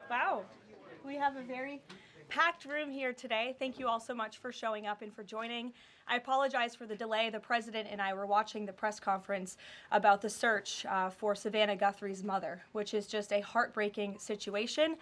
Wow, we have a very packed room here today. Thank you all so much for showing up and for joining. I apologize for the delay. The president and I were watching the press conference about the search for Savannah Guthrie's mother, which is just a heartbreaking situation.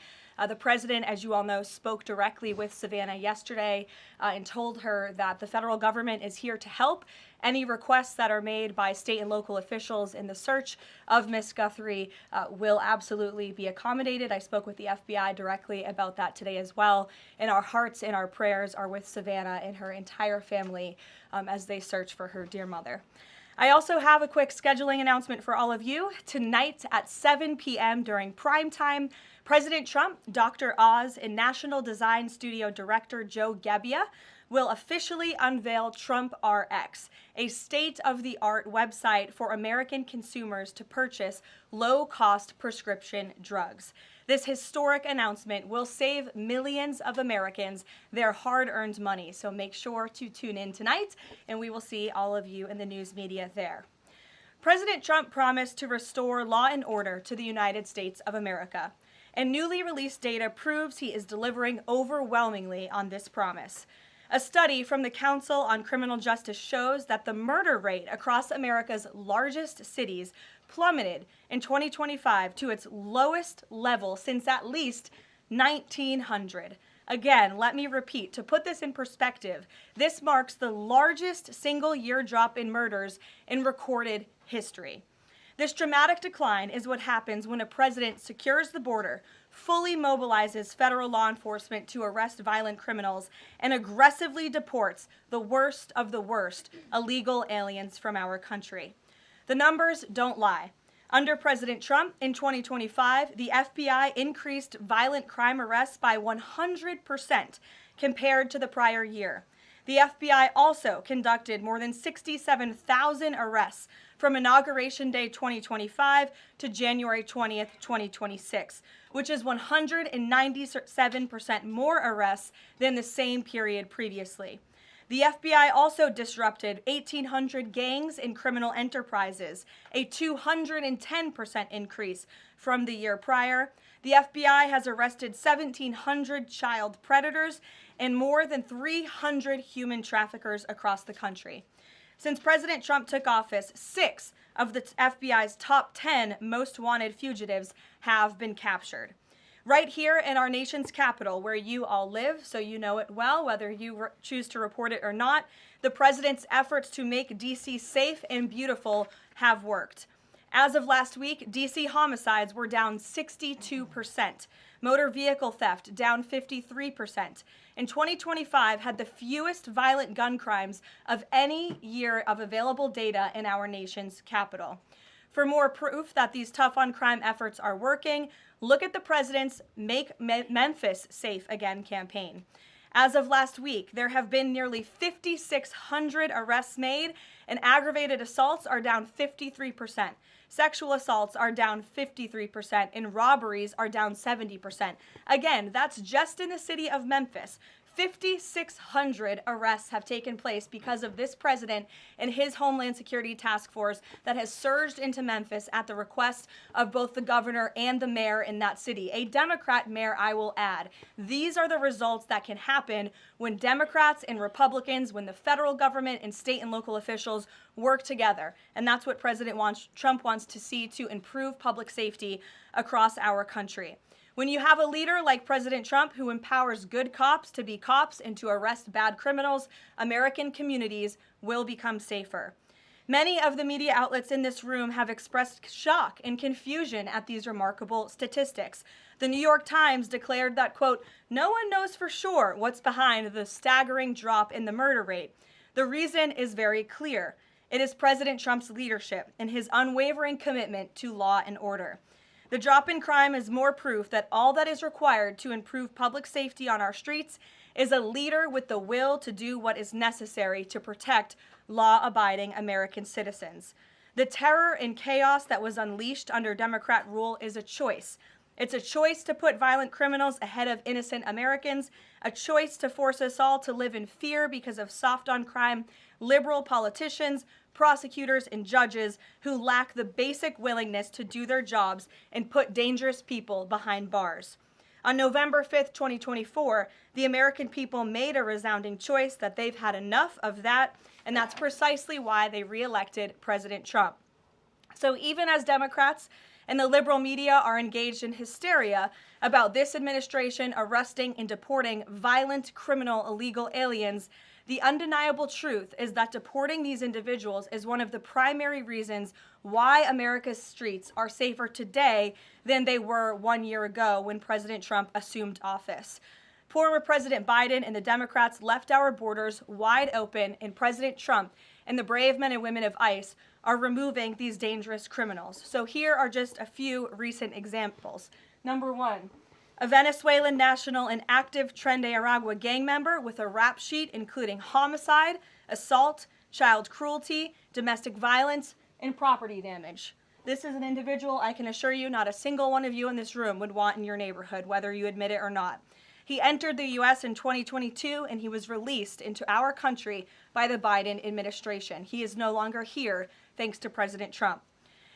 The president, as you all know, spoke directly with Savannah yesterday and told her that the federal government is here to help. Any requests that are made by state and local officials in the search of Miss Guthrie will absolutely be accommodated. I spoke with the FBI directly about that today as well. And our hearts and our prayers are with Savannah and her entire family as they search for her dear mother. I also have a quick scheduling announcement for all of you. Tonight at 7 p.m. during prime time, President Trump, Dr. Oz, and National Design Studio Director Joe Gebbia will officially unveil Trump RX, a state-of-the-art website for American consumers to purchase low-cost prescription drugs. This historic announcement will save millions of Americans their hard-earned money, so make sure to tune in tonight, and we will see all of you in the news media there. President Trump promised to restore law and order to the United States of America, and newly released data proves he is delivering overwhelmingly on this promise. A study from the Council on Criminal Justice shows that the murder rate across America's largest cities plummeted in 2025 to its lowest level since at least 1900. Again, let me repeat, to put this in perspective, this marks the largest single-year drop in murders in recorded history. This dramatic decline is what happens when a president secures the border, fully mobilizes federal law enforcement to arrest violent criminals, and aggressively deports the worst of the worst illegal aliens from our country. The numbers don't lie. Under President Trump in 2025, the FBI increased violent crime arrests by 100% compared to the prior year. The FBI also conducted more than 67,000 arrests from Inauguration Day 2025 to January 20th, 2026, which is 197% more arrests than the same period previously. The FBI also disrupted 1,800 gangs and criminal enterprises, a 210% increase from the year prior. The FBI has arrested 1,700 child predators and more than 300 human traffickers across the country. Since President Trump took office, 6 of the FBI's top 10 most wanted fugitives have been captured. Right here in our nation's capital, where you all live, so you know it well, whether you choose to report it or not, the president's efforts to make D.C. safe and beautiful have worked. As of last week, D.C. homicides were down 62%, motor vehicle theft down 53%, and 2025 had the fewest violent gun crimes of any year of available data in our nation's capital. For more proof that these tough-on-crime efforts are working, look at the president's Make Memphis Safe Again campaign. As of last week, there have been nearly 5,600 arrests made, and aggravated assaults are down 53%. Sexual assaults are down 53%, and robberies are down 70%. Again, that's just in the city of Memphis. 5,600 arrests have taken place because of this president and his Homeland Security Task Force that has surged into Memphis at the request of both the governor and the mayor in that city. A Democrat mayor, I will add. These are the results that can happen when Democrats and Republicans, when the federal government and state and local officials work together. And that's what Trump wants to see to improve public safety across our country. When you have a leader like President Trump who empowers good cops to be cops and to arrest bad criminals, American communities will become safer. Many of the media outlets in this room have expressed shock and confusion at these remarkable statistics. The New York Times declared that, quote, "No one knows for sure what's behind the staggering drop in the murder rate. The reason is very clear. It is President Trump's leadership and his unwavering commitment to law and order. The drop in crime is more proof that all that is required to improve public safety on our streets is a leader with the will to do what is necessary to protect law-abiding American citizens. The terror and chaos that was unleashed under Democrat rule is a choice. It's a choice to put violent criminals ahead of innocent Americans, a choice to force us all to live in fear because of soft-on-crime liberal politicians, prosecutors, and judges who lack the basic willingness to do their jobs and put dangerous people behind bars. On November 5th, 2024, the American people made a resounding choice that they've had enough of that, and that's precisely why they re-elected President Trump. So even as Democrats and the liberal media are engaged in hysteria about this administration arresting and deporting violent, criminal, illegal aliens, the undeniable truth is that deporting these individuals is one of the primary reasons why America's streets are safer today than they were 1 year ago when President Trump assumed office. Former President Biden and the Democrats left our borders wide open, and President Trump and the brave men and women of ICE are removing these dangerous criminals. So here are just a few recent examples. Number one, a Venezuelan national and active Tren de Aragua gang member with a rap sheet including homicide, assault, child cruelty, domestic violence, and property damage. This is an individual I can assure you not a single one of you in this room would want in your neighborhood, whether you admit it or not. He entered the U.S. in 2022, and he was released into our country by the Biden administration. He is no longer here, thanks to President Trump.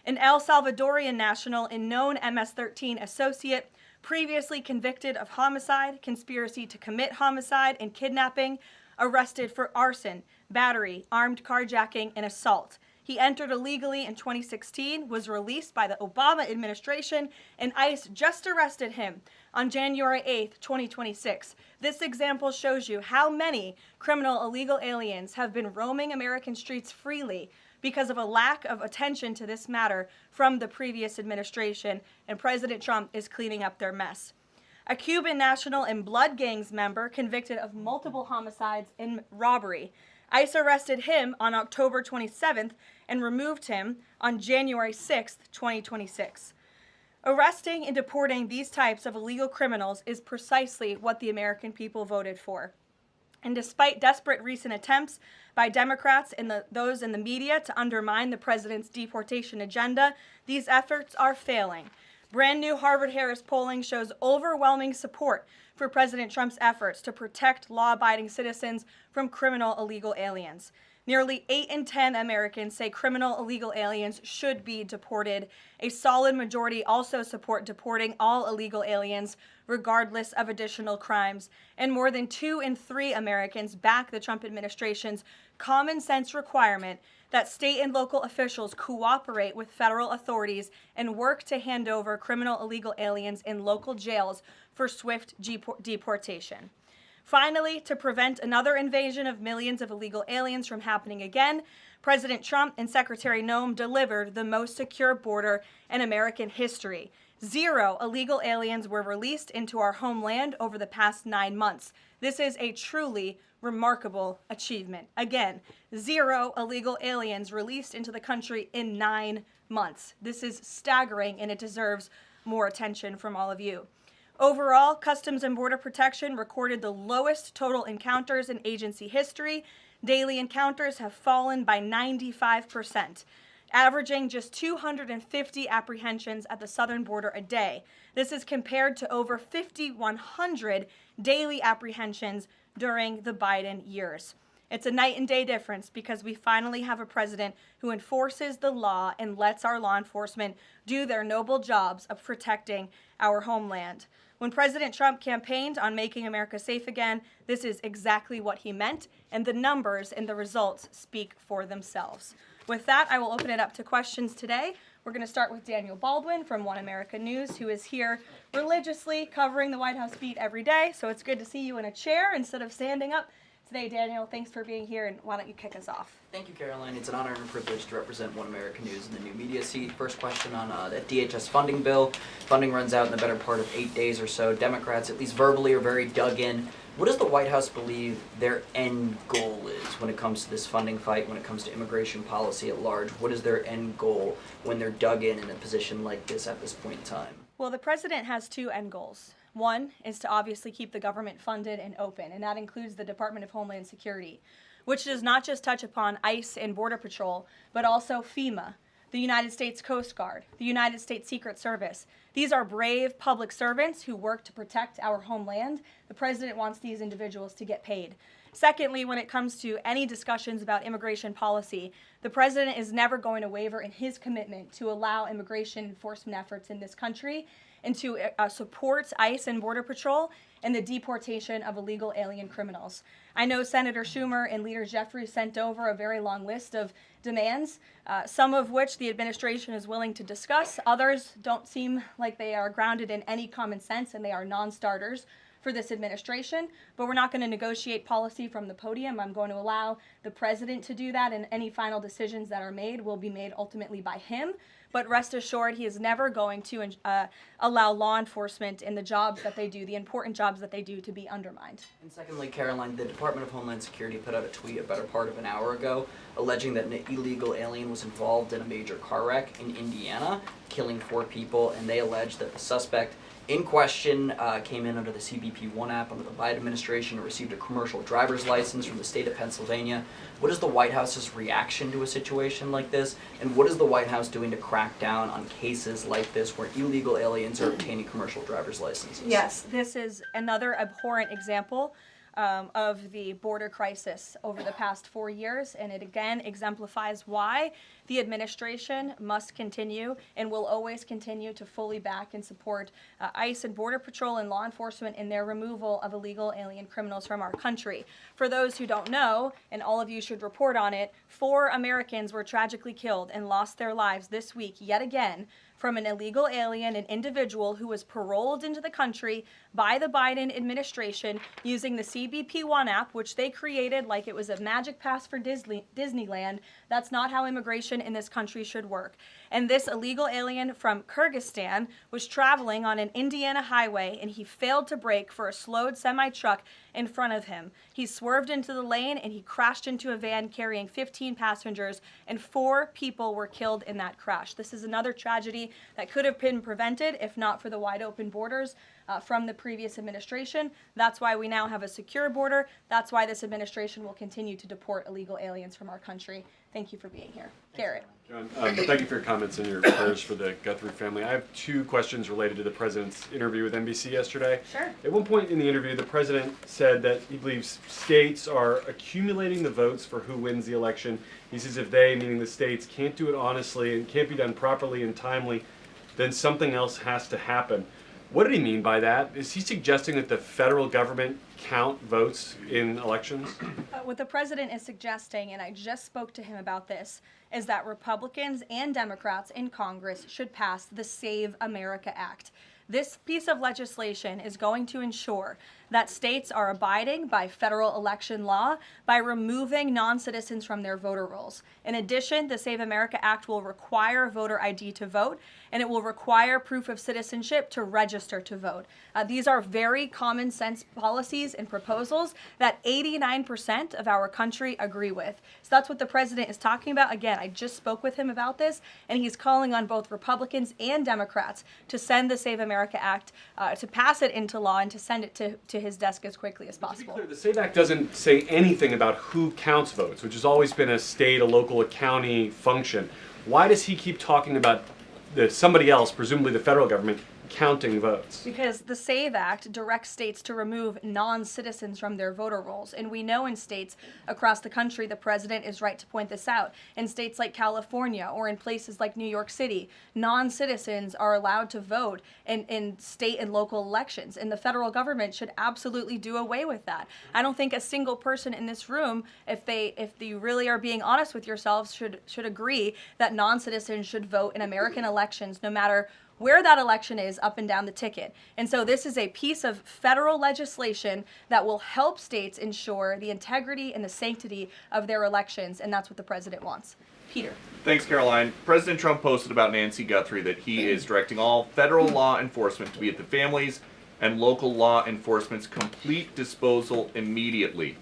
An El Salvadorian national and known MS-13 associate, previously convicted of homicide, conspiracy to commit homicide, and kidnapping, arrested for arson, battery, armed carjacking, and assault. He entered illegally in 2016, was released by the Obama administration, and ICE just arrested him on January 8th, 2026. This example shows you how many criminal illegal aliens have been roaming American streets freely because of a lack of attention to this matter from the previous administration, and President Trump is cleaning up their mess. A Cuban national and blood gangs member convicted of multiple homicides and robbery. ICE arrested him on October 27th and removed him on January 6th, 2026. Arresting and deporting these types of illegal criminals is precisely what the American people voted for. And despite desperate recent attempts by Democrats and those in the media to undermine the president's deportation agenda, these efforts are failing. Brand new Harvard-Harris polling shows overwhelming support for President Trump's efforts to protect law-abiding citizens from criminal illegal aliens. Nearly 8 in 10 Americans say criminal illegal aliens should be deported. A solid majority also support deporting all illegal aliens, regardless of additional crimes. And more than 2 in 3 Americans back the Trump administration's common sense requirement that state and local officials cooperate with federal authorities and work to hand over criminal illegal aliens in local jails for swift deportation. Finally, to prevent another invasion of millions of illegal aliens from happening again, President Trump and Secretary Noem delivered the most secure border in American history. 0 illegal aliens were released into our homeland over the past 9 months. This is a truly remarkable achievement. Again, 0 illegal aliens released into the country in 9 months. This is staggering, and it deserves more attention from all of you. Overall, Customs and Border Protection recorded the lowest total encounters in agency history. Daily encounters have fallen by 95%, averaging just 250 apprehensions at the southern border a day. This is compared to over 5,100 daily apprehensions during the Biden years. It's a night and day difference because we finally have a president who enforces the law and lets our law enforcement do their noble jobs of protecting our homeland. When President Trump campaigned on making America safe again, this is exactly what he meant, and the numbers and the results speak for themselves. With that, I will open it up to questions today. We're going to start with Daniel Baldwin from One America News, who is here religiously covering the White House beat every day. So it's good to see you in a chair instead of standing up today. Daniel, thanks for being here, and why don't you kick us off? Thank you, Caroline. It's an honor and a privilege to represent One America News in the new media seat. First question on that DHS funding bill. Funding runs out in the better part of 8 days or so. Democrats, at least verbally, are very dug in. What does the White House believe their end goal is when it comes to this funding fight, when it comes to immigration policy at large? What is their end goal when they're dug in a position like this at this point in time? Well, the president has 2 end goals. One is to obviously keep the government funded and open, and that includes the Department of Homeland Security, which does not just touch upon ICE and Border Patrol, but also FEMA, the United States Coast Guard, the United States Secret Service. These are brave public servants who work to protect our homeland. The president wants these individuals to get paid. Secondly, when it comes to any discussions about immigration policy, the president is never going to waver in his commitment to allow immigration enforcement efforts in this country and to support ICE and Border Patrol and the deportation of illegal alien criminals. I know Senator Schumer and Leader Jeffries sent over a very long list of demands, some of which the administration is willing to discuss. Others don't seem like they are grounded in any common sense, and they are non-starters for this administration. But we're not going to negotiate policy from the podium. I'm going to allow the president to do that, and any final decisions that are made will be made ultimately by him. But rest assured, he is never going to allow law enforcement in the jobs that they do, the important jobs that they do, to be undermined. And secondly, Karoline, the Department of Homeland Security put out a tweet a better part of an hour ago alleging that an illegal alien was involved in a major car wreck in Indiana, killing 4 people, and they allege that the suspect in question came in under the CBP One app under the Biden administration and received a commercial driver's license from the state of Pennsylvania. What is the White House's reaction to a situation like this? And what is the White House doing to crack down on cases like this where illegal aliens are obtaining commercial driver's licenses? Yes, this is another abhorrent example of the border crisis over the past 4 years, and it again exemplifies why the administration must continue and will always continue to fully back and support ICE and Border Patrol and law enforcement in their removal of illegal alien criminals from our country. For those who don't know, and all of you should report on it, 4 Americans were tragically killed and lost their lives this week yet again from an illegal alien, an individual who was paroled into the country by the Biden administration using the CBP One app, which they created like it was a magic pass for Disneyland. That's not how immigration in this country should work. And this illegal alien from Kyrgyzstan was traveling on an Indiana highway, and he failed to brake for a slowed semi-truck in front of him. He swerved into the lane and he crashed into a van carrying 15 passengers, and 4 people were killed in that crash. This is another tragedy that could have been prevented if not for the wide open borders from the previous administration. That's why we now have a secure border. That's why this administration will continue to deport illegal aliens from our country. Thank you for being here. Garrett. John, thank you for your comments and your prayers for the Guthrie family. I have 2 questions related to the president's interview with NBC yesterday. Sure. At one point in the interview, the president said that he believes states are accumulating the votes for who wins the election. He says if they, meaning the states, can't do it honestly and can't be done properly and timely, then something else has to happen. What did he mean by that? Is he suggesting that the federal government count votes in elections? What the president is suggesting, and I just spoke to him about this, is that Republicans and Democrats in Congress should pass the Save America Act. This piece of legislation is going to ensure that states are abiding by federal election law by removing non-citizens from their voter rolls. In addition, the Save America Act will require voter ID to vote, and it will require proof of citizenship to register to vote. These are very common sense policies and proposals that 89% of our country agree with. So that's what the president is talking about. Again, I just spoke with him about this, and he's calling on both Republicans and Democrats to send the Save America Act, to pass it into law and to send it to his desk as quickly as possible. To be clear, the SAVE Act doesn't say anything about who counts votes, which has always been a state, a local, a county function. Why does he keep talking about somebody else, presumably the federal government, counting votes? Because the SAVE Act directs states to remove non-citizens from their voter rolls. And we know in states across the country, the president is right to point this out. In states like California or in places like New York City, non-citizens are allowed to vote in state and local elections. And the federal government should absolutely do away with that. I don't think a single person in this room, if you really are being honest with yourselves, should agree that non-citizens should vote in American elections, no matter where that election is up and down the ticket. And so this is a piece of federal legislation that will help states ensure the integrity and the sanctity of their elections, and that's what the president wants. Peter. Thanks, Caroline. President Trump posted about Nancy Guthrie that he is directing all federal law enforcement to be at the families and local law enforcement's complete disposal immediately.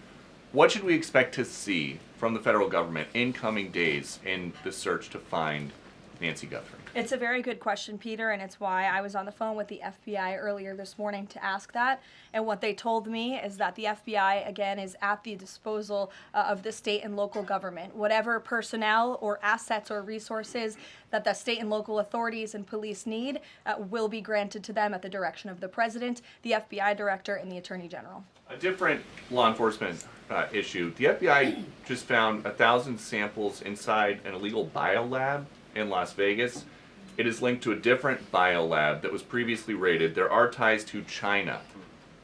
What should we expect to see from the federal government in coming days in the search to find Nancy Guthrie? It's a very good question, Peter, and it's why I was on the phone with the FBI earlier this morning to ask that. And what they told me is that the FBI, again, is at the disposal of the state and local government. Whatever personnel or assets or resources that the state and local authorities and police need will be granted to them at the direction of the president, the FBI director, and the attorney general. A different law enforcement issue. The FBI just found 1,000 samples inside an illegal biolab in Las Vegas. It is linked to a different biolab that was previously raided. There are ties to China.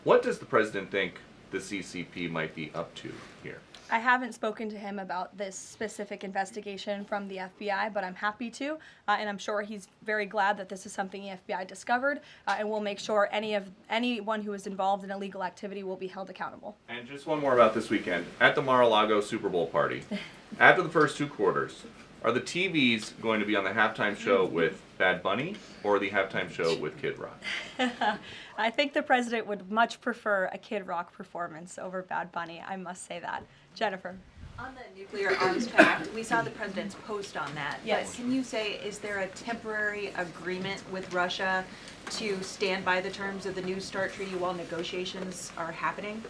What does the president think the CCP might be up to here? I haven't spoken to him about this specific investigation from the FBI, but I'm happy to, and I'm sure he's very glad that this is something the FBI discovered, and we'll make sure anyone who is involved in illegal activity will be held accountable. And just one more about this weekend. At the Mar-a-Lago Super Bowl party, after the first 2 quarters, are the TVs going to be on the halftime show with Bad Bunny or the halftime show with Kid Rock? I think the president would much prefer a Kid Rock performance over Bad Bunny, I must say that. Jennifer. On the nuclear arms pact, we saw the president's post on that. Yes. But can you say, is there a temporary agreement with Russia to stand by the terms of the New START treaty while negotiations are happening?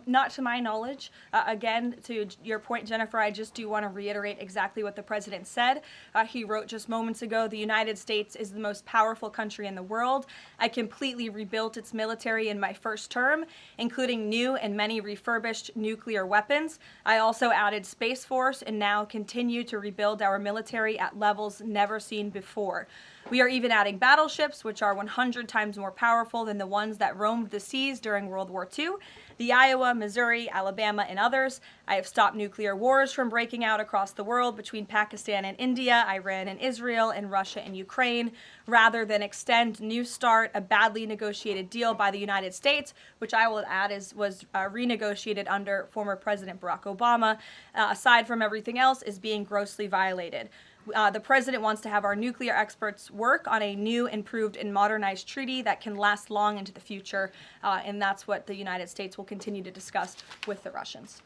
Not to my knowledge. Again, to your point, Jennifer, I just do want to reiterate exactly what the president said. He wrote just moments ago, the United States is the most powerful country in the world. I completely rebuilt its military in my first term, including new and many refurbished nuclear weapons. I also added Space Force and now continue to rebuild our military at levels never seen before. We are even adding battleships, which are 100 times more powerful than the ones that roamed the seas during World War II, the Iowa, Missouri, Alabama, and others. I have stopped nuclear wars from breaking out across the world between Pakistan and India, Iran and Israel, and Russia and Ukraine, rather than extend New START, a badly negotiated deal by the United States, which I will add was renegotiated under former President Barack Obama, aside from everything else, is being grossly violated. The president wants to have our nuclear experts work on a new, improved, and modernized treaty that can last long into the future, and that's what the United States will continue to discuss with the Russians.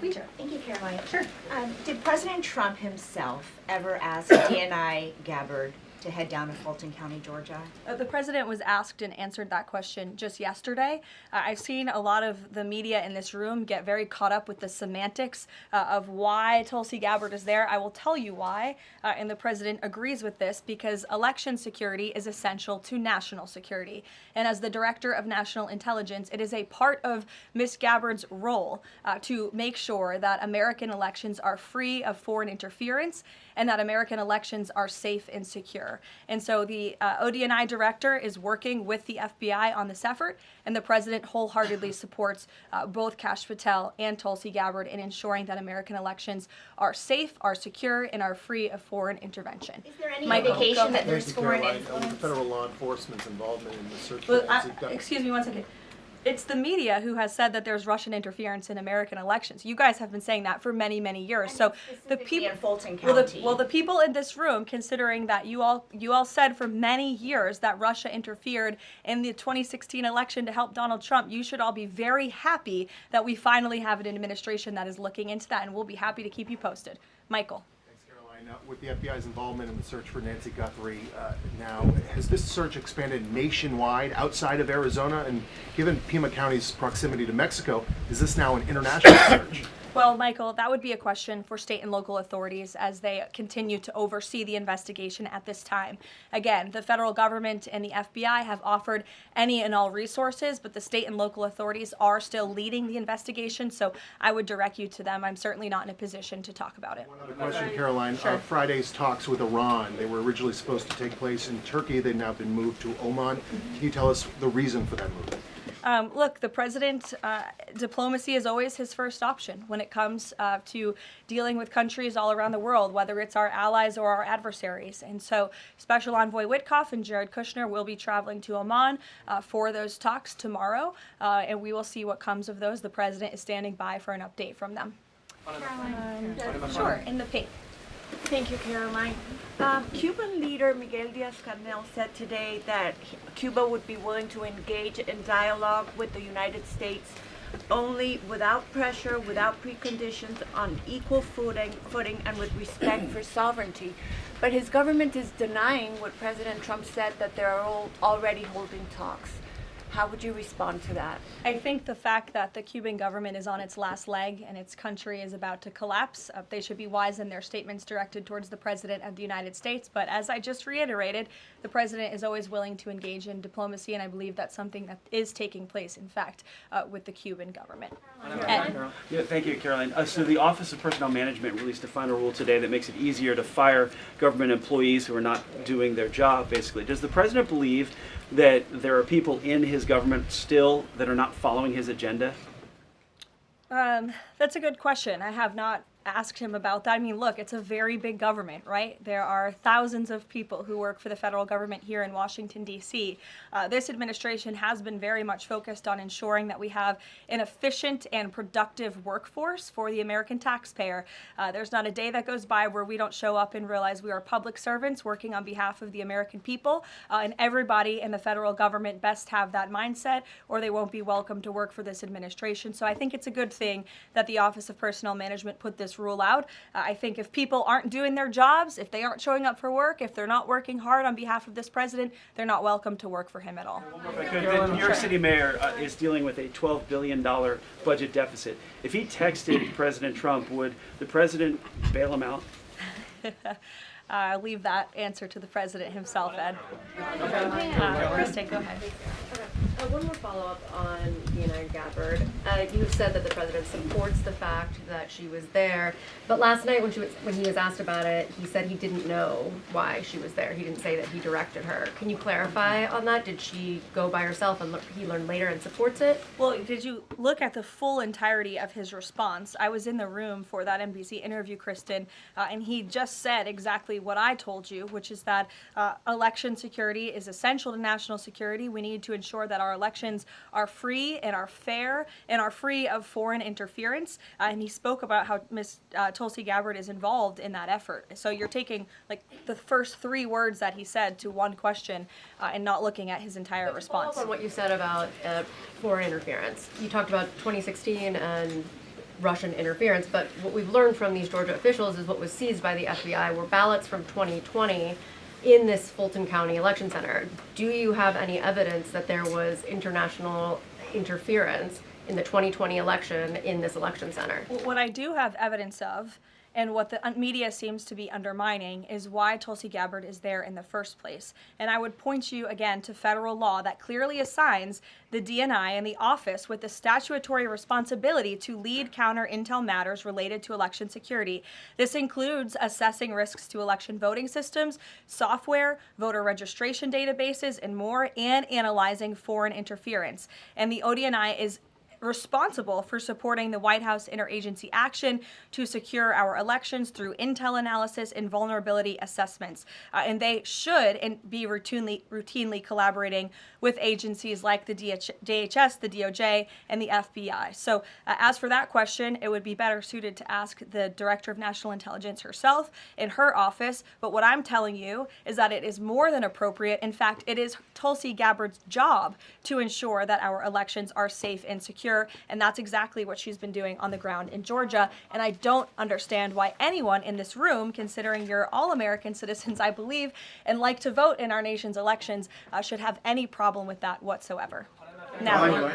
Peter. Thank you, Caroline. Sure. Did President Trump himself ever ask DNI Gabbard to head down to Fulton County, Georgia? The president was asked and answered that question just yesterday. I've seen a lot of the media in this room get very caught up with the semantics of why Tulsi Gabbard is there. I will tell you why, and the president agrees with this because election security is essential to national security. And as the director of national intelligence, it is a part of Ms. Gabbard's role to make sure that American elections are free of foreign interference and that American elections are safe and secure. And so the ODNI director is working with the FBI on this effort, and the president wholeheartedly supports both Kash Patel and Tulsi Gabbard in ensuring that American elections are safe, are secure, and are free of foreign intervention. Is there any Michael, indication that Thank there's you, foreign Caroline. influence? With the federal law enforcement's involvement in the search for Well, Nancy Guthrie. excuse me one second. It's the media who has said that there's Russian interference in American elections. You guys have been saying that for many, many years. So the people in Fulton Well, County. the people in this room, considering that you all said for many years that Russia interfered in the 2016 election to help Donald Trump, you should all be very happy that we finally have an administration that is looking into that, and we'll be happy to keep you posted. Michael. Thanks, Caroline. With the FBI's involvement in the search for Nancy Guthrie now, has this search expanded nationwide outside of Arizona? And given Pima County's proximity to Mexico, is this now an international search? Well, Michael, that would be a question for state and local authorities as they continue to oversee the investigation at this time. Again, the federal government and the FBI have offered any and all resources, but the state and local authorities are still leading the investigation, so I would direct you to them. I'm certainly not in a position to talk about it. One other question, Caroline. Sure. Friday's talks with Iran, they were originally supposed to take place in Turkey. They've now been moved to Oman. Can you tell us the reason for that move? Look, the president, diplomacy is always his first option when it comes to dealing with countries all around the world, whether it's our allies or our adversaries. And so Special Envoy Witkoff and Jared Kushner will be traveling to Oman for those talks tomorrow, and we will see what comes of those. The president is standing by for an update from them. Sure, in the pink. Thank you, Caroline. Cuban leader Miguel Diaz-Canel said today that Cuba would be willing to engage in dialogue with the United States only without pressure, without preconditions, on equal footing and with respect for sovereignty. But his government is denying what President Trump said, that they are already holding talks. How would you respond to that? I think the fact that the Cuban government is on its last leg and its country is about to collapse, they should be wise in their statements directed towards the President of the United States. But as I just reiterated, the President is always willing to engage in diplomacy, and I believe that's something that is taking place, in fact, with the Cuban government. Ed. Yeah, thank you, Caroline. So the Office of Personnel Management released a final rule today that makes it easier to fire government employees who are not doing their job, basically. Does the President believe that there are people in his government still that are not following his agenda? That's a good question. I have not asked him about that. I mean, look, it's a very big government, right? There are thousands of people who work for the federal government here in Washington, D.C. This administration has been very much focused on ensuring that we have an efficient and productive workforce for the American taxpayer. There's not a day that goes by where we don't show up and realize we are public servants working on behalf of the American people, and everybody in the federal government best have that mindset, or they won't be welcome to work for this administration. So I think it's a good thing that the Office of Personnel Management put this rule out. I think if people aren't doing their jobs, if they aren't showing up for work, if they're not working hard on behalf of this president, they're not welcome to work for him at all. The New York City mayor is dealing with a $12 billion budget deficit. If he texted President Trump, would the president bail him out? I'll leave that answer to the president himself, Ed. Kristen, go ahead. One more follow-up on Dina Gabbard. You said that the president supports the fact that she was there, but last night when he was asked about it, he said he didn't know why she was there. He didn't say that he directed her. Can you clarify on that? Did she go by herself and he learned later and supports it? Well, did you look at the full entirety of his response? I was in the room for that NBC interview, Kristen, and he just said exactly what I told you, which is that election security is essential to national security. We need to ensure that our elections are free and are fair and are free of foreign interference. And he spoke about how Ms. Tulsi Gabbard is involved in that effort. So you're taking like the first three words that he said to one question and not looking at his entire response. Follow up on what you said about foreign interference. You talked about 2016 and Russian interference, but what we've learned from these Georgia officials is what was seized by the FBI were ballots from 2020 in this Fulton County election center. Do you have any evidence that there was international interference in the 2020 election in this election center? What I do have evidence of, and what the media seems to be undermining, is why Tulsi Gabbard is there in the first place. And I would point you again to federal law that clearly assigns the DNI and the office with the statutory responsibility to lead counter intel matters related to election security. This includes assessing risks to election voting systems, software, voter registration databases, and more, and analyzing foreign interference. And the ODNI is responsible for supporting the White House interagency action to secure our elections through intel analysis and vulnerability assessments. And they should be routinely collaborating with agencies like the DHS, the DOJ, and the FBI. So as for that question, it would be better suited to ask the Director of National Intelligence herself in her office. But what I'm telling you is that it is more than appropriate. In fact, it is Tulsi Gabbard's job to ensure that our elections are safe and secure. And that's exactly what she's been doing on the ground in Georgia. And I don't understand why anyone in this room, considering you're all American citizens, I believe, and like to vote in our nation's elections, should have any problem with that whatsoever. Now,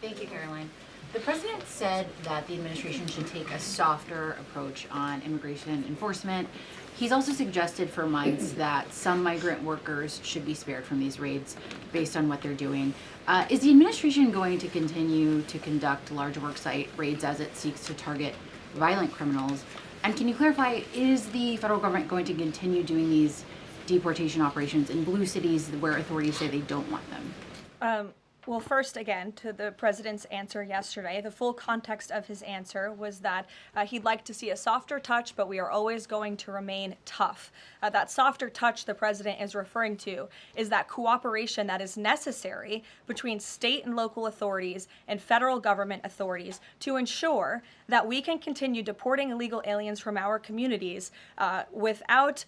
Thank you, Caroline. The president said that the administration should take a softer approach on immigration enforcement. He's also suggested for months that some migrant workers should be spared from these raids based on what they're doing. Is the administration going to continue to conduct large worksite raids as it seeks to target violent criminals? And can you clarify, is the federal government going to continue doing these deportation operations in blue cities where authorities say they don't want them? Well, first, again, to the president's answer yesterday, the full context of his answer was that he'd like to see a softer touch, but we are always going to remain tough. That softer touch the president is referring to is that cooperation that is necessary between state and local authorities and federal government authorities to ensure that we can continue deporting illegal aliens from our communities without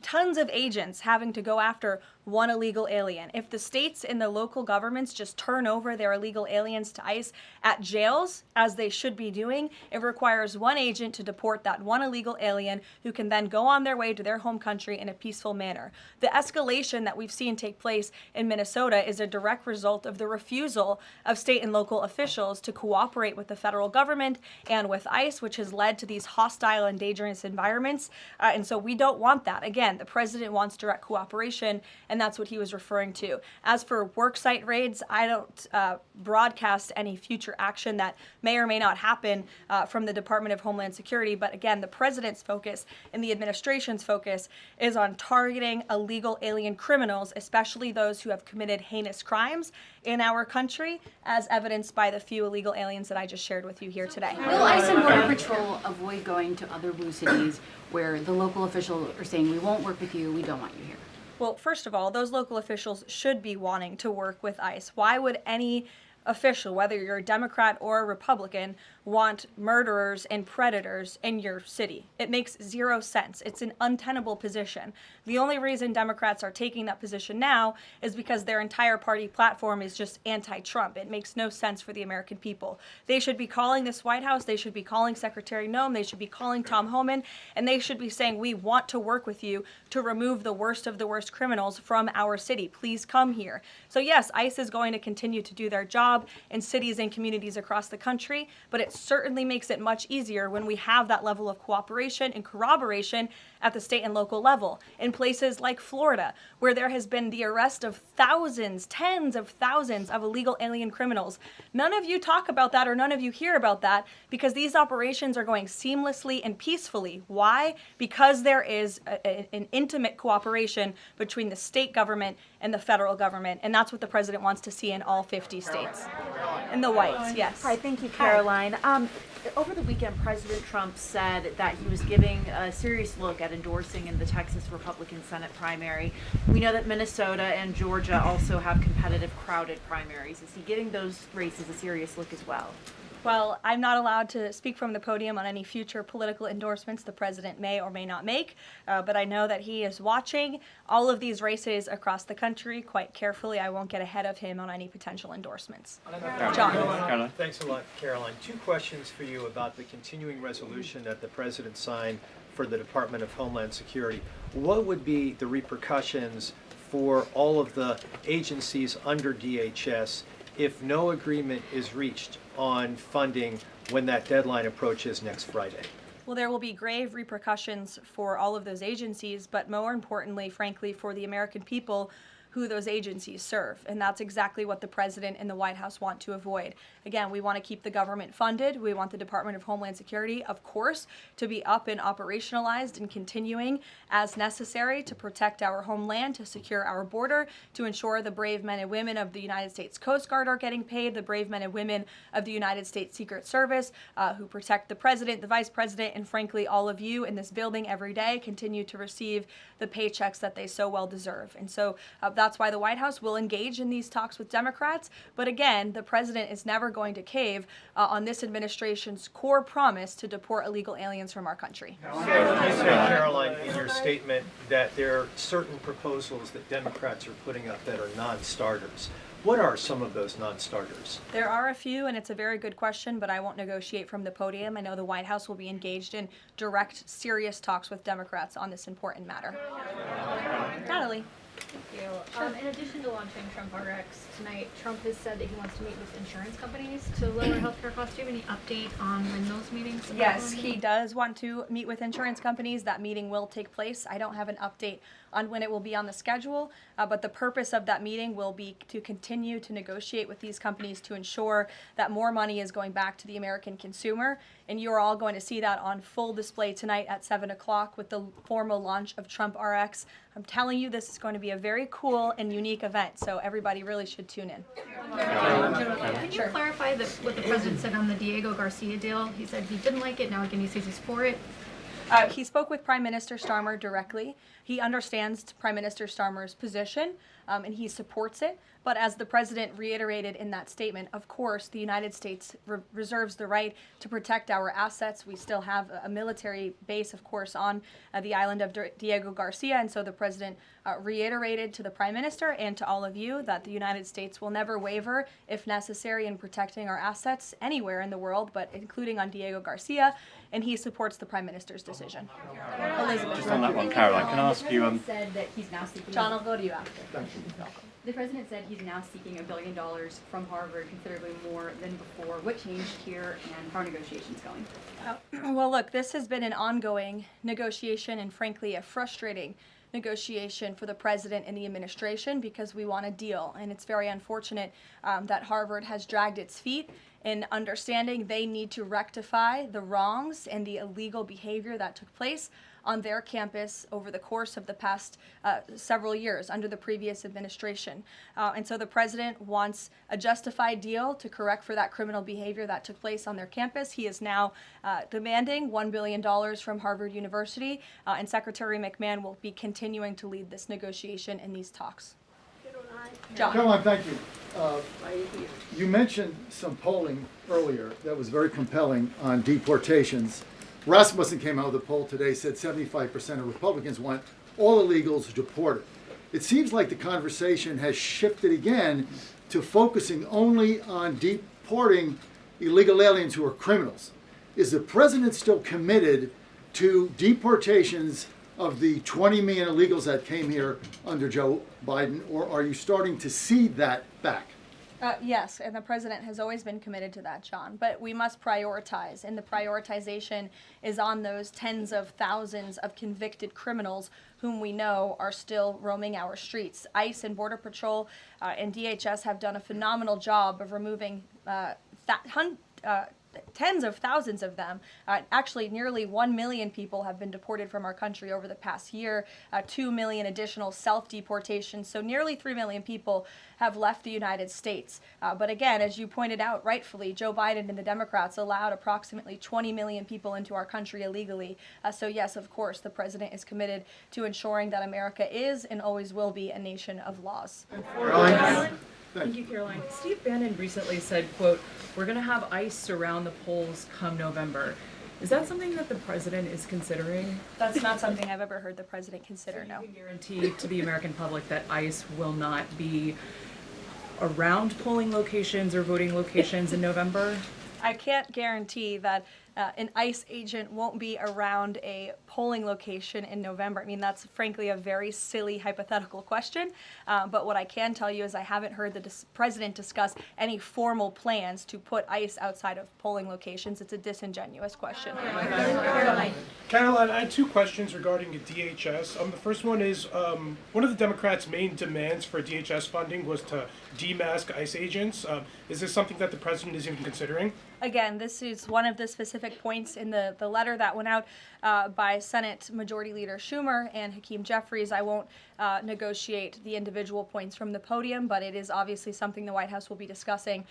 tons of agents having to go after one illegal alien. If the states and the local governments just turn over their illegal aliens to ICE at jails, as they should be doing, it requires one agent to deport that one illegal alien who can then go on their way to their home country in a peaceful manner. The escalation that we've seen take place in Minnesota is a direct result of the refusal of state and local officials to cooperate with the federal government and with ICE, which has led to these hostile and dangerous environments. And so we don't want that. Again, the president wants direct cooperation, and that's what he was referring to. As for worksite raids, I don't broadcast any future action that may or may not happen from the Department of Homeland Security. But again, the president's focus and the administration's focus is on targeting illegal alien criminals, especially those who have committed heinous crimes in our country, as evidenced by the few illegal aliens that I just shared with you here today. Will ICE and Border Patrol avoid going to other blue cities where the local officials are saying, we won't work with you, we don't want you here? Well, first of all, those local officials should be wanting to work with ICE. Why would any official, whether you're a Democrat or a Republican, want murderers and predators in your city? It makes zero sense. It's an untenable position. The only reason Democrats are taking that position now is because their entire party platform is just anti-Trump. It makes no sense for the American people. They should be calling this White House, they should be calling Secretary Noem, they should be calling Tom Homan, and they should be saying, we want to work with you to remove the worst of the worst criminals from our city. Please come here. So yes, ICE is going to continue to do their job in cities and communities across the country, but it certainly makes it much easier when we have that level of cooperation and corroboration at the state and local level. In places like Florida, where there has been the arrest of thousands, tens of thousands of illegal alien criminals. None of you talk about that, or none of you hear about that, because these operations are going seamlessly and peacefully. Why? Because there is an intimate cooperation between the state government and the federal government, and that's what the president wants to see in all 50 states. In the whites, yes. Hi, thank you, Caroline. Over the weekend, President Trump said that he was giving a serious look at endorsing in the Texas Republican Senate primary. We know that Minnesota and Georgia also have competitive, crowded primaries. Is he giving those races a serious look as well? Well, I'm not allowed to speak from the podium on any future political endorsements the president may or may not make, but I know that he is watching all of these races across the country quite carefully. I won't get ahead of him on any potential endorsements. John. Thanks a lot, Caroline. Two questions for you about the continuing resolution that the president signed for the Department of Homeland Security. What would be the repercussions for all of the agencies under DHS if no agreement is reached on funding when that deadline approaches next Friday? Well, there will be grave repercussions for all of those agencies, but more importantly, frankly, for the American people who those agencies serve. And that's exactly what the president and the White House want to avoid. Again, we want to keep the government funded. We want the Department of Homeland Security, of course, to be up and operationalized and continuing as necessary to protect our homeland, to secure our border, to ensure the brave men and women of the United States Coast Guard are getting paid, the brave men and women of the United States Secret Service who protect the president, the vice president, and frankly, all of you in this building every day continue to receive the paychecks that they so well deserve. And so that's why the White House will engage in these talks with Democrats. But again, the president is never going to cave on this administration's core promise to deport illegal aliens from our country. You said, Caroline, in your statement that there are certain proposals that Democrats are putting up that are non-starters. What are some of those non-starters? There are a few, and it's a very good question, but I won't negotiate from the podium. I know the White House will be engaged in direct, serious talks with Democrats on this important matter. Natalie. Thank you. In addition to launching Trump RX tonight, Trump has said that he wants to meet with insurance companies to lower healthcare costs. Do you have any update on when those meetings? Yes, he does want to meet with insurance companies. That meeting will take place. I don't have an update on when it will be on the schedule, but the purpose of that meeting will be to continue to negotiate with these companies to ensure that more money is going back to the American consumer. And you're all going to see that on full display tonight at 7 o'clock with the formal launch of Trump RX. I'm telling you, this is going to be a very cool and unique event, so everybody really should tune in. Can you clarify what the president said on the Diego Garcia deal? He said he didn't like it, now again he says he's for it. He spoke with Prime Minister Starmer directly. He understands Prime Minister Starmer's position, and he supports it. But as the president reiterated in that statement, of course, the United States reserves the right to protect our assets. We still have a military base, of course, on the island of Diego Garcia. And so the president reiterated to the prime minister and to all of you that the United States will never waver, if necessary, in protecting our assets anywhere in the world, but including on Diego Garcia. And he supports the prime minister's decision. Elizabeth. Just on that one, Caroline, can I ask you? Said that he's now seeking. John, I'll go to you after. Thank you. The president said he's now seeking $1 billion from Harvard, considerably more than before. What changed here, and how are negotiations going? Well, look, this has been an ongoing negotiation and, frankly, a frustrating negotiation for the president and the administration because we want a deal. And it's very unfortunate that Harvard has dragged its feet in understanding they need to rectify the wrongs and the illegal behavior that took place on their campus over the course of the past several years under the previous administration. And so the president wants a justified deal to correct for that criminal behavior that took place on their campus. He is now demanding $1 billion from Harvard University, and Secretary McMahon will be continuing to lead this negotiation and these talks. John. Caroline, thank you. You mentioned some polling earlier that was very compelling on deportations. Rasmussen came out with a poll today, said 75% of Republicans want all illegals deported. It seems like the conversation has shifted again to focusing only on deporting illegal aliens who are criminals. Is the president still committed to deportations of the 20 million illegals that came here under Joe Biden, or are you starting to cede that back? Yes, and the president has always been committed to that, John. But we must prioritize, and the prioritization is on those tens of thousands of convicted criminals whom we know are still roaming our streets. ICE and Border Patrol and DHS have done a phenomenal job of removing tens of thousands of them. Actually, nearly 1 million people have been deported from our country over the past year, 2 million additional self-deportations. So nearly 3 million people have left the United States. But again, as you pointed out rightfully, Joe Biden and the Democrats allowed approximately 20 million people into our country illegally. So yes, of course, the president is committed to ensuring that America is and always will be a nation of laws. Thank you, Caroline. Steve Bannon recently said, quote, "We're going to have ICE surround the polls come November." Is that something that the president is considering? That's not something I've ever heard the president consider, no. Can you guarantee to the American public that ICE will not be around polling locations or voting locations in November? I can't guarantee that an ICE agent won't be around a polling location in November. I mean, that's frankly a very silly hypothetical question. But what I can tell you is I haven't heard the president discuss any formal plans to put ICE outside of polling locations. It's a disingenuous question. Caroline, I had two questions regarding the DHS. The first one is, one of the Democrats' main demands for DHS funding was to demask ICE agents. Is this something that the president is even considering? Again, this is one of the specific points in the letter that went out by Senate Majority Leader Schumer and Hakeem Jeffries. I won't negotiate the individual points from the podium, but it is obviously something the White House will be discussing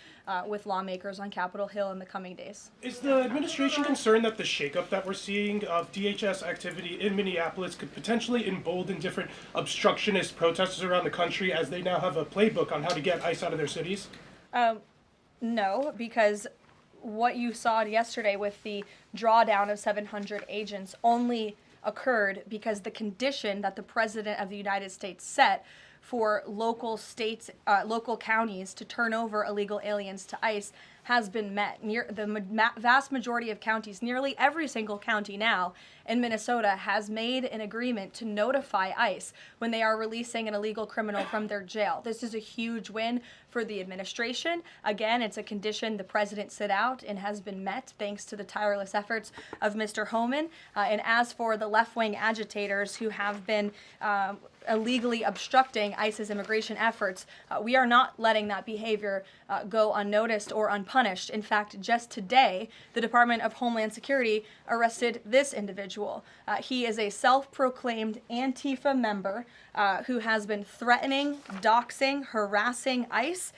with lawmakers on Capitol Hill in the coming days. Is the administration concerned that the shakeup that we're seeing of DHS activity in Minneapolis could potentially embolden different obstructionist protesters around the country as they now have a playbook on how to get ICE out of their cities? No, because what you saw yesterday with the drawdown of 700 agents only occurred because the condition that the President of the United States set for local states, local counties to turn over illegal aliens to ICE has been met. The vast majority of counties, nearly every single county now in Minnesota, has made an agreement to notify ICE when they are releasing an illegal criminal from their jail. This is a huge win for the administration. Again, it's a condition the president set out and has been met thanks to the tireless efforts of Mr. Homan. And as for the left-wing agitators who have been illegally obstructing ICE's immigration efforts, we are not letting that behavior go unnoticed or unpunished. In fact, just today, the Department of Homeland Security arrested this individual. He is a self-proclaimed Antifa member who has been threatening, doxing, harassing ICE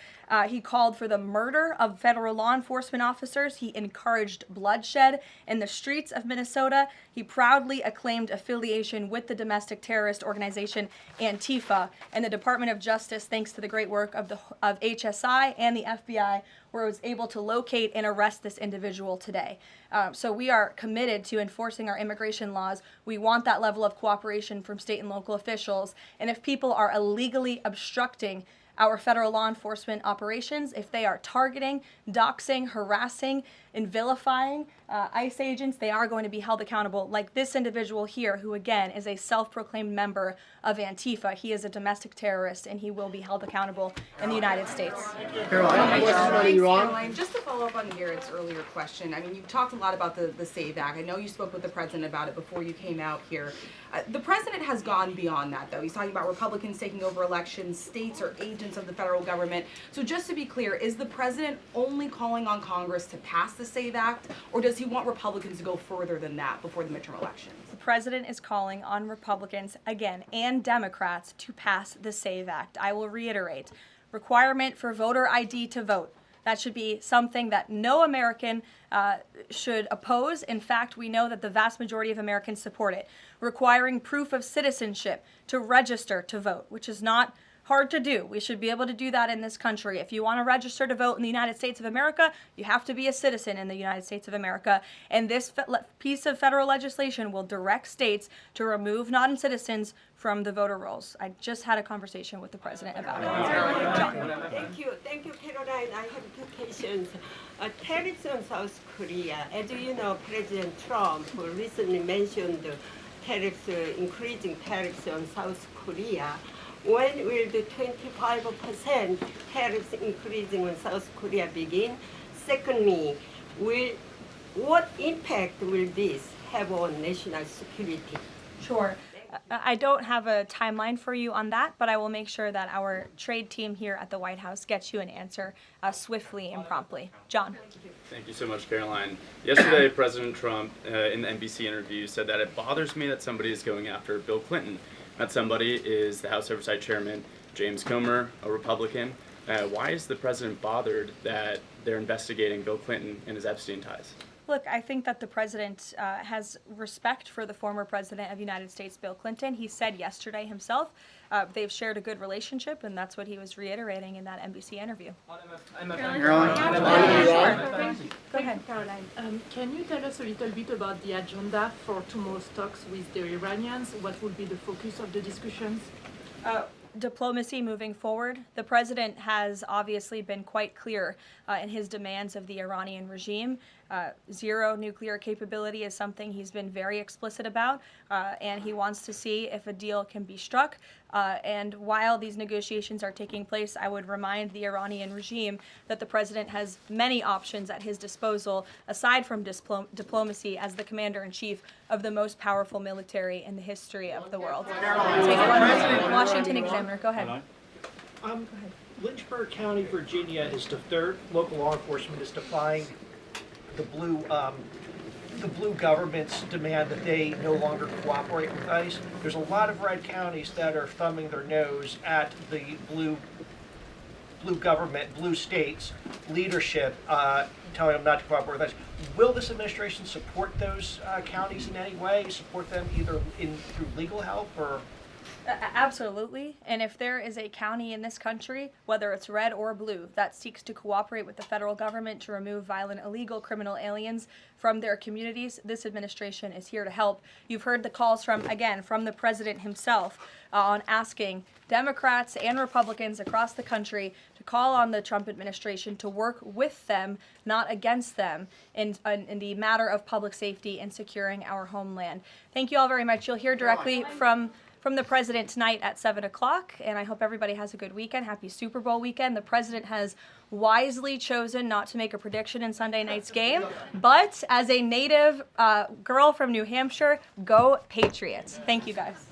He called for the murder of federal law enforcement officers. He encouraged bloodshed in the streets of Minnesota. He proudly acclaimed affiliation with the domestic terrorist organization Antifa. And the Department of Justice, thanks to the great work of HSI and the FBI, was able to locate and arrest this individual today. So we are committed to enforcing our immigration laws. We want that level of cooperation from state and local officials. And if people are illegally obstructing our federal law enforcement operations, if they are targeting, doxing, harassing, and vilifying ICE agents, they are going to be held accountable, like this individual here, who again is a self-proclaimed member of Antifa. He is a domestic terrorist, and he will be held accountable in the United States. Caroline, just to follow up on Garrett's earlier question, I mean, you talked a lot about the SAVE Act. I know you spoke with the president about it before you came out here. The president has gone beyond that, though. He's talking about Republicans taking over elections, states are agents of the federal government. So just to be clear, is the president only calling on Congress to pass the SAVE Act, or does he want Republicans to go further than that before the midterm elections? The president is calling on Republicans, again, and Democrats to pass the SAVE Act. I will reiterate, requirement for voter ID to vote. That should be something that no American should oppose. In fact, we know that the vast majority of Americans support it. Requiring proof of citizenship to register to vote, which is not hard to do. We should be able to do that in this country. If you want to register to vote in the United States of America, you have to be a citizen in the United States of America. And this piece of federal legislation will direct states to remove non-citizens from the voter rolls. I just had a conversation with the president about it. John. Thank you, Caroline. I have two questions. Tariffs on South Korea. As you know, President Trump recently mentioned increasing tariffs on South Korea. When will the 25% tariffs increasing on South Korea begin? Secondly, what impact will this have on national security? Sure. I don't have a timeline for you on that, but I will make sure that our trade team here at the White House gets you an answer swiftly and promptly. John. Thank you so much, Caroline. Yesterday, President Trump, in the NBC interview, said that it bothers me that somebody is going after Bill Clinton. That somebody is the House Oversight Chairman, James Comer, a Republican. Why is the president bothered that they're investigating Bill Clinton and his Epstein ties? Look, I think that the president has respect for the former president of the United States, Bill Clinton. He said yesterday himself they've shared a good relationship, and that's what he was reiterating in that NBC interview. Caroline. Go ahead. Caroline, can you tell us a little bit about the agenda for tomorrow's talks with the Iranians? What will be the focus of the discussions? Diplomacy moving forward. The president has obviously been quite clear in his demands of the Iranian regime. Zero nuclear capability is something he's been very explicit about, and he wants to see if a deal can be struck. And while these negotiations are taking place, I would remind the Iranian regime that the president has many options at his disposal, aside from diplomacy, as the commander-in-chief of the most powerful military in the history of the world. Washington Examiner, go ahead. Lynchburg County, Virginia, their local law enforcement is defying the blue government's demand that they no longer cooperate with ICE. There's a lot of red counties that are thumbing their nose at the blue government, blue states leadership, telling them not to cooperate with ICE. Will this administration support those counties in any way? Support them either through legal help or? Absolutely. And if there is a county in this country, whether it's red or blue, that seeks to cooperate with the federal government to remove violent, illegal criminal aliens from their communities, this administration is here to help. You've heard the calls from the president himself on asking Democrats and Republicans across the country to call on the Trump administration to work with them, not against them, in the matter of public safety and securing our homeland. Thank you all very much. You'll hear directly from the president tonight at 7 o'clock, and I hope everybody has a good weekend. Happy Super Bowl weekend. The president has wisely chosen not to make a prediction in Sunday night's game, but as a native girl from New Hampshire, go Patriots. Thank you, guys.